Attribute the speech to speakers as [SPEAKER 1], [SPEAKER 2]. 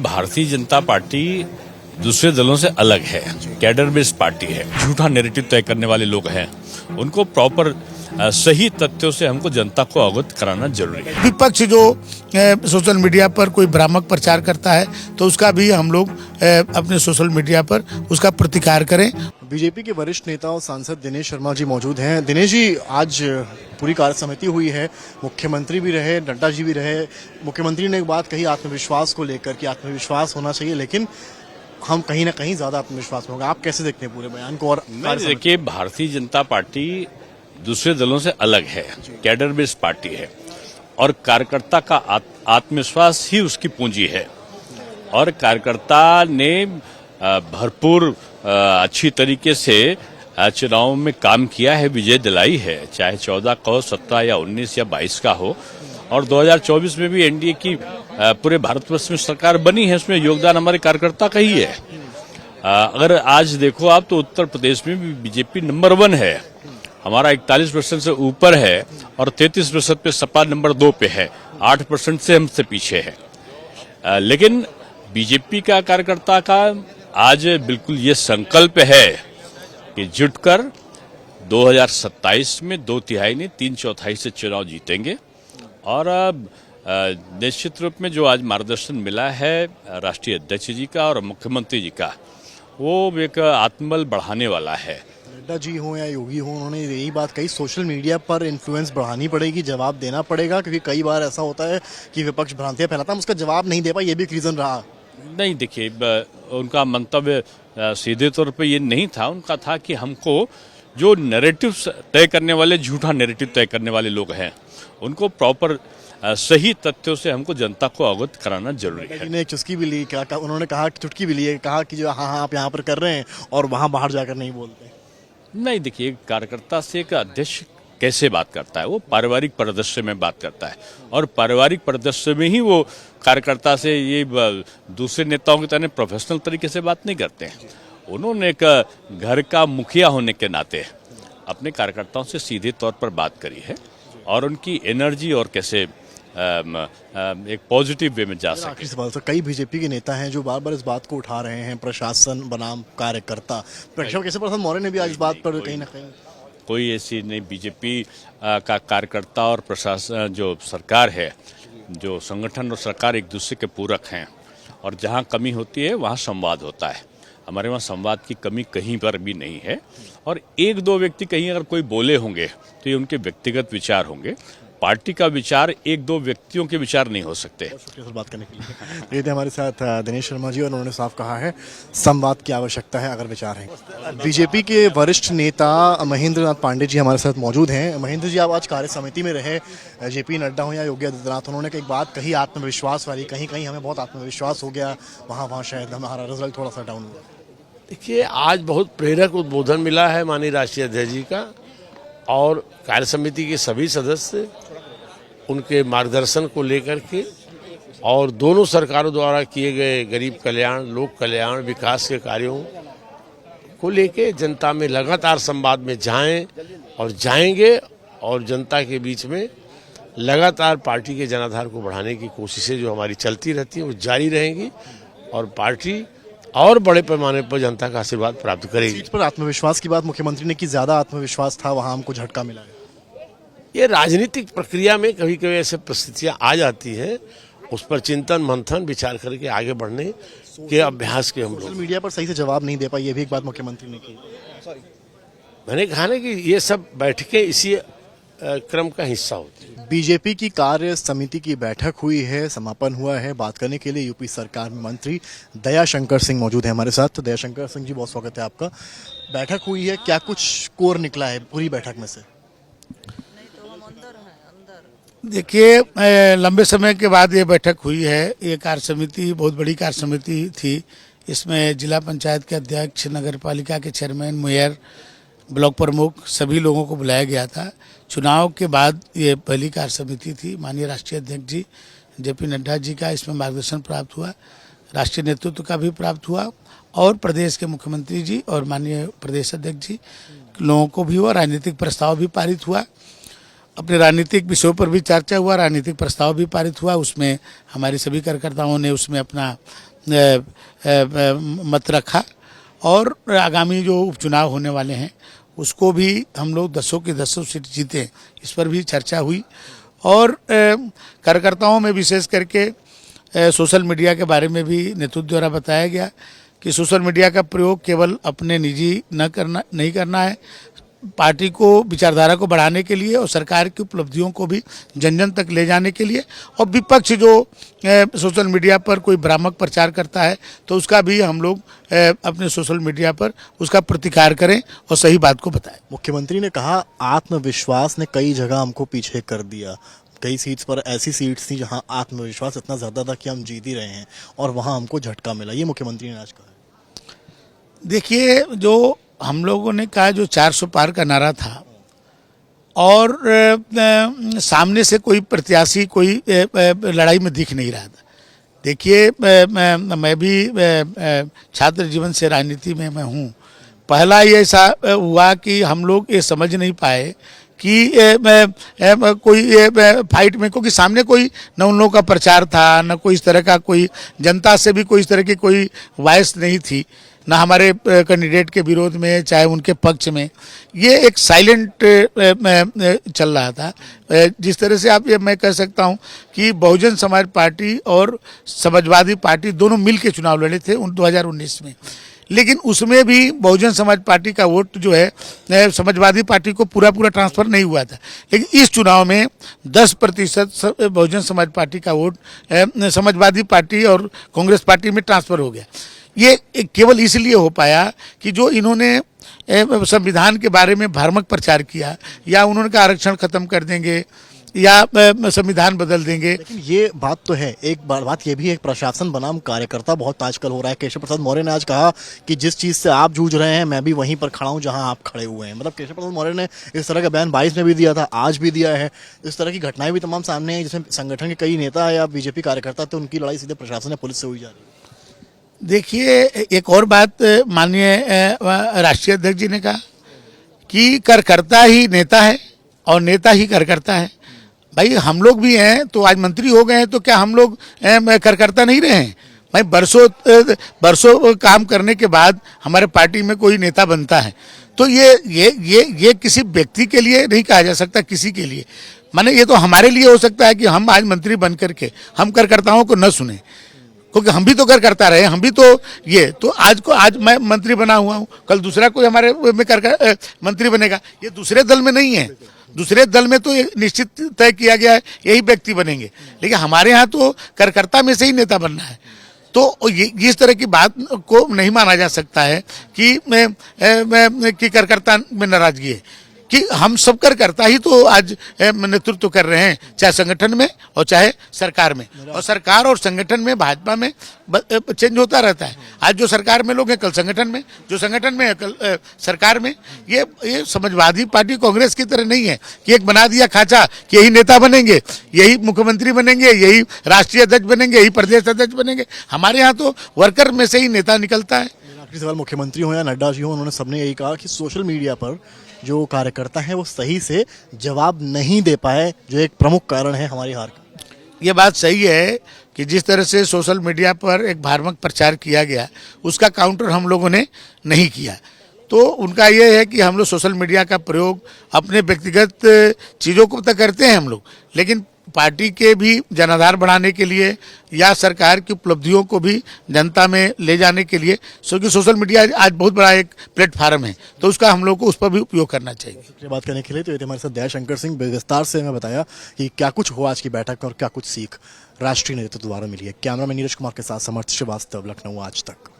[SPEAKER 1] Bharatiya Janata party दूसरे दलों से अलग है, कैडर बेस्ड पार्टी है। झूठा नैरेटिव तय करने वाले लोग हैं, उनको प्रॉपर सही तथ्यों से हमको जनता को अवगत कराना जरूरी है।
[SPEAKER 2] विपक्ष जो सोशल मीडिया पर कोई भ्रामक प्रचार करता है तो उसका भी हम लोग अपने सोशल मीडिया पर उसका प्रतिकार करें।
[SPEAKER 3] बीजेपी के वरिष्ठ नेता और सांसद दिनेश शर्मा जी मौजूद हैं। दिनेश जी, आज पूरी कार्य समिति हुई है, मुख्यमंत्री भी रहे, नड्डा जी भी रहे। मुख्यमंत्री ने एक बात कही आत्मविश्वास को लेकर कि आत्मविश्वास होना चाहिए, लेकिन हम कहीं ना कहीं ज्यादा आत्मविश्वास में होगा। आप कैसे देखते हैं पूरे बयान को? और
[SPEAKER 1] देखिए, भारतीय जनता पार्टी दूसरे दलों से अलग है, कैडर बेस्ड पार्टी है और कार्यकर्ता का आत्मविश्वास ही उसकी पूंजी है। और कार्यकर्ता ने भरपूर अच्छी तरीके से चुनाव में काम किया है, विजय दिलाई है, चाहे 14 का हो, 17 या 19 या 22 का हो। और 2024 में भी एनडीए की पूरे भारतवर्ष में सरकार बनी है, उसमें योगदान हमारे कार्यकर्ता का ही है। अगर आज देखो आप तो उत्तर प्रदेश में भी बीजेपी नंबर 1 है, हमारा 41% से ऊपर है और 33% पे सपा नंबर 2 पे है, 8% से हमसे पीछे है। लेकिन बीजेपी का कार्यकर्ता का आज बिल्कुल ये संकल्प है कि जुटकर 2027 में 2/3 नहीं 3/4 से चुनाव जीतेंगे। और निश्चित रूप में जो आज मार्गदर्शन मिला है राष्ट्रीय अध्यक्ष जी का और मुख्यमंत्री जी का, वो एक आत्मबल बढ़ाने वाला है।
[SPEAKER 3] नड्डा जी हो या योगी हो, उन्होंने यही बात कही, सोशल मीडिया पर इन्फ्लुएंस बढ़ानी पड़ेगी, जवाब देना पड़ेगा, क्योंकि कई बार ऐसा होता है कि विपक्ष भ्रांतियां फैलाता है, उसका जवाब नहीं दे पाए, ये भी एक रीजन रहा।
[SPEAKER 1] नहीं, देखिए, उनका मंतव्य सीधे तौर पे ये नहीं था। उनका था कि हमको जो नैरेटिव तय करने वाले, झूठा नैरेटिव तय करने वाले लोग हैं, उनको प्रॉपर सही तथ्यों से हमको जनता को अवगत कराना जरूरी है।
[SPEAKER 3] ने चुस्की भी ली, उन्होंने कहा, चुटकी भी ली, कहा कि जो हाँ आप यहाँ पर कर रहे हैं और वहाँ बाहर जाकर नहीं बोलते।
[SPEAKER 1] नहीं, देखिए, कार्यकर्ता से एक अध्यक्ष कैसे बात करता है, वो पारिवारिक परिदृश्य में बात करता है और पारिवारिक परिदृश्य में ही वो कार्यकर्ता से ये दूसरे नेताओं की तरह प्रोफेशनल तरीके से बात नहीं करते हैं। उन्होंने एक घर का मुखिया होने के नाते अपने कार्यकर्ताओं से सीधे तौर पर बात करी है और उनकी एनर्जी और कैसे एक पॉजिटिव वे में जा सके।
[SPEAKER 3] आखिरी सवाल सर, कई बीजेपी के नेता हैं जो बार बार इस बात को उठा रहे हैं, प्रशासन बनाम कार्यकर्ता। कैसे प्रसाद मौर्य ने भी आज इस बात पर कहीं ना कहीं
[SPEAKER 1] कोई ऐसी नहीं, बीजेपी का कार्यकर्ता और प्रशासन, जो सरकार है, जो संगठन और सरकार एक दूसरे के पूरक हैं और जहां कमी होती है वहां संवाद होता है। हमारे वहाँ संवाद की कमी कहीं पर भी नहीं है और 1-2 व्यक्ति कहीं अगर कोई बोले होंगे तो ये उनके व्यक्तिगत विचार होंगे। पार्टी का विचार 1-2 व्यक्तियों के विचार नहीं हो सकते।
[SPEAKER 3] शुक्रिया सर बात करने के लिए। ये थे हमारे साथ दिनेश शर्मा जी और उन्होंने साफ कहा है संवाद की आवश्यकता है अगर विचार है। बीजेपी के वरिष्ठ नेता महेंद्र नाथ पांडे जी हमारे साथ मौजूद हैं। महेंद्र जी, आप आज कार्य समिति में रहे, जेपी नड्डा हो या योगी आदित्यनाथ, उन्होंने एक बात कही आत्मविश्वास वाली, कहीं कहीं हमें बहुत आत्मविश्वास हो गया, वहाँ शायद हमारा रिजल्ट थोड़ा सा डाउन हुआ।
[SPEAKER 4] देखिए, आज बहुत प्रेरक उद्बोधन मिला है माननीय राष्ट्रीय अध्यक्ष जी का और कार्य समिति के सभी सदस्य उनके मार्गदर्शन को लेकर के और दोनों सरकारों द्वारा किए गए गरीब कल्याण, लोक कल्याण, विकास के कार्यों को लेके जनता में लगातार संवाद में जाएं और जाएंगे और जनता के बीच में लगातार पार्टी के जनाधार को बढ़ाने की कोशिशें जो हमारी चलती रहती हैं वो जारी रहेंगी और पार्टी और बड़े पैमाने पर जनता का आशीर्वाद प्राप्त करेगी।
[SPEAKER 3] सीट पर आत्मविश्वास की बात मुख्यमंत्री ने की, ज्यादा आत्मविश्वास था, वहां हमको झटका मिला है।
[SPEAKER 4] ये राजनीतिक प्रक्रिया में कभी कभी ऐसे परिस्थितियां आ जाती हैं, उस पर चिंतन मंथन विचार करके आगे बढ़ने के अभ्यास के हम लोग।
[SPEAKER 3] सोशल मीडिया पर सही से जवाब नहीं दे पाई, ये भी एक बात मुख्यमंत्री ने की।
[SPEAKER 4] मैंने कहा ना कि ये सब बैठकें इसी क्रम का हिस्सा होती है।
[SPEAKER 3] बीजेपी की कार्य समिति की बैठक हुई है, समापन हुआ है। बात करने के लिए यूपी सरकार में मंत्री दयाशंकर सिंह मौजूद है हमारे साथ। दयाशंकर सिंह जी, बहुत स्वागत है आपका। बैठक हुई है, क्या कुछ कोर निकला है पूरी बैठक में से?
[SPEAKER 2] देखिए, लंबे समय के बाद ये बैठक हुई है। ये कार्य समिति बहुत बड़ी कार्य समिति थी। इसमें जिला पंचायत के अध्यक्ष, नगर पालिका के चेयरमैन, मेयर, ब्लॉक प्रमुख, सभी लोगों को बुलाया गया था। चुनाव के बाद ये पहली कार्य समिति थी। माननीय राष्ट्रीय अध्यक्ष जी जेपी नड्डा जी का इसमें मार्गदर्शन प्राप्त हुआ, राष्ट्रीय नेतृत्व का भी प्राप्त हुआ और प्रदेश के मुख्यमंत्री जी और माननीय प्रदेश अध्यक्ष जी लोगों को भी हुआ। राजनीतिक प्रस्ताव भी पारित हुआ, अपने राजनीतिक विषयों पर भी चर्चा हुआ, राजनीतिक प्रस्ताव भी पारित हुआ। उसमें हमारे सभी कार्यकर्ताओं ने उसमें अपना मत रखा और आगामी जो उपचुनाव होने वाले हैं उसको भी हम लोग 10 की 10 सीट जीते, इस पर भी चर्चा हुई। और कार्यकर्ताओं में विशेष करके सोशल मीडिया के बारे में भी नेतृत्व द्वारा बताया गया कि सोशल मीडिया का प्रयोग केवल अपने निजी नहीं करना है, पार्टी को विचारधारा को बढ़ाने के लिए और सरकार की उपलब्धियों को भी जन जन तक ले जाने के लिए। और विपक्ष जो सोशल मीडिया पर कोई भ्रामक प्रचार करता है तो उसका भी हम लोग अपने सोशल मीडिया पर उसका प्रतिकार करें और सही बात को बताएं।
[SPEAKER 3] मुख्यमंत्री ने कहा आत्मविश्वास ने कई जगह हमको पीछे कर दिया, कई सीट्स पर ऐसी सीट्स थी जहां आत्मविश्वास इतना ज़्यादा था कि हम जीत ही रहे हैं और वहां हमको झटका मिला, ये मुख्यमंत्री ने आज कहा।
[SPEAKER 2] देखिए, जो हम लोगों ने कहा जो 400 पार का नारा था और सामने से कोई प्रत्याशी कोई लड़ाई में दिख नहीं रहा था। देखिए, मैं भी छात्र जीवन से राजनीति में मैं हूँ। पहला ये ऐसा हुआ कि हम लोग ये समझ नहीं पाए कि कोई फाइट में, क्योंकि सामने कोई न उन लोगों का प्रचार था, न कोई इस तरह का, कोई जनता से भी कोई इस तरह की कोई वॉइस नहीं थी, ना हमारे कैंडिडेट के विरोध में चाहे उनके पक्ष में। ये एक साइलेंट चल रहा था। जिस तरह से आप ये मैं कह सकता हूँ कि बहुजन समाज पार्टी और समाजवादी पार्टी दोनों मिल के चुनाव लड़े थे 2019 में, लेकिन उसमें भी बहुजन समाज पार्टी का वोट जो है समाजवादी पार्टी को पूरा ट्रांसफर नहीं हुआ था। लेकिन इस चुनाव में 10% बहुजन समाज पार्टी का वोट समाजवादी पार्टी और कांग्रेस पार्टी में ट्रांसफर हो गया। ये केवल इसलिए हो पाया कि जो इन्होंने संविधान के बारे में भ्रामक प्रचार किया, या उन्होंने कहा आरक्षण खत्म कर देंगे या संविधान बदल देंगे।
[SPEAKER 3] लेकिन ये बात तो है, एक बात ये भी है, प्रशासन बनाम कार्यकर्ता बहुत आजकल हो रहा है। केशव प्रसाद मौर्य ने आज कहा कि जिस चीज़ से आप जूझ रहे हैं मैं भी वहीं पर खड़ा हूं जहां आप खड़े हुए हैं। मतलब केशव प्रसाद मौर्य ने इस तरह का बयान 22 में भी दिया था, आज भी दिया है। इस तरह की घटनाएं भी तमाम सामने हैं, जिसमें संगठन के कई नेता या बीजेपी कार्यकर्ता थे, उनकी लड़ाई सीधे प्रशासन या पुलिस से हुई जा रही है।
[SPEAKER 2] देखिए, एक और बात माननीय राष्ट्रीय अध्यक्ष जी ने कहा कि कार्यकर्ता ही नेता है और नेता ही कार्यकर्ता है। भाई, हम लोग भी हैं तो आज मंत्री हो गए हैं तो क्या हम लोग कार्यकर्ता नहीं रहे हैं? भाई, बरसों काम करने के बाद हमारे पार्टी में कोई नेता बनता है तो ये किसी व्यक्ति के लिए नहीं कहा जा सकता, किसी के लिए। माने ये तो हमारे लिए हो सकता है कि हम आज मंत्री बन करके हम कार्यकर्ताओं को न सुने, क्योंकि हम भी तो कार्यकर्ता रहे, हम भी तो ये तो आज मैं मंत्री बना हुआ हूँ, कल दूसरा कोई हमारे में मंत्री बनेगा। ये दूसरे दल में नहीं है, दूसरे दल में तो निश्चित तय किया गया है यही व्यक्ति बनेंगे, लेकिन हमारे यहाँ तो कार्यकर्ता में से ही नेता बनना है। तो ये इस तरह की बात को नहीं माना जा सकता है कि कार्यकर्ता में नाराजगी है, कि हम सब कार्यकर्ता ही तो आज नेतृत्व कर रहे हैं, चाहे संगठन में और चाहे सरकार में। और सरकार और संगठन में भाजपा में चेंज होता रहता है। आज जो सरकार में लोग हैं कल संगठन में, जो संगठन में है कल सरकार में। ये समाजवादी पार्टी कांग्रेस की तरह नहीं है कि एक बना दिया खाचा कि यही नेता बनेंगे, यही मुख्यमंत्री बनेंगे, यही राष्ट्रीय अध्यक्ष बनेंगे, यही प्रदेश अध्यक्ष बनेंगे। हमारे यहाँ तो वर्कर में से ही नेता निकलता है।
[SPEAKER 3] आखिरी सवाल, मुख्यमंत्री हो या नड्डा जी हो, उन्होंने सबने यही कहा कि सोशल मीडिया पर जो कार्यकर्ता है वो सही से जवाब नहीं दे पाए, जो एक प्रमुख कारण है हमारी हार का।
[SPEAKER 2] ये बात सही है कि जिस तरह से सोशल मीडिया पर एक भ्रामक प्रचार किया गया उसका काउंटर हम लोगों ने नहीं किया। तो उनका ये है कि हम लोग सोशल मीडिया का प्रयोग अपने व्यक्तिगत चीज़ों को तो करते हैं हम लोग, लेकिन पार्टी के भी जनाधार बढ़ाने के लिए या सरकार की उपलब्धियों को भी जनता में ले जाने के लिए, क्योंकि सोशल मीडिया आज बहुत बड़ा एक प्लेटफार्म है, तो उसका हम लोग को उस पर भी उपयोग करना चाहिए।
[SPEAKER 3] बात करने के लिए तो ये थे हमारे साथ दयाशंकर सिंह। विस्तार से हमें बताया कि क्या कुछ हुआ आज की बैठक में और क्या कुछ सीख राष्ट्रीय नेतृत्व द्वारा मिली है। कैमरामैन नीरज कुमार के साथ समर्थ श्रीवास्तव, लखनऊ आज तक।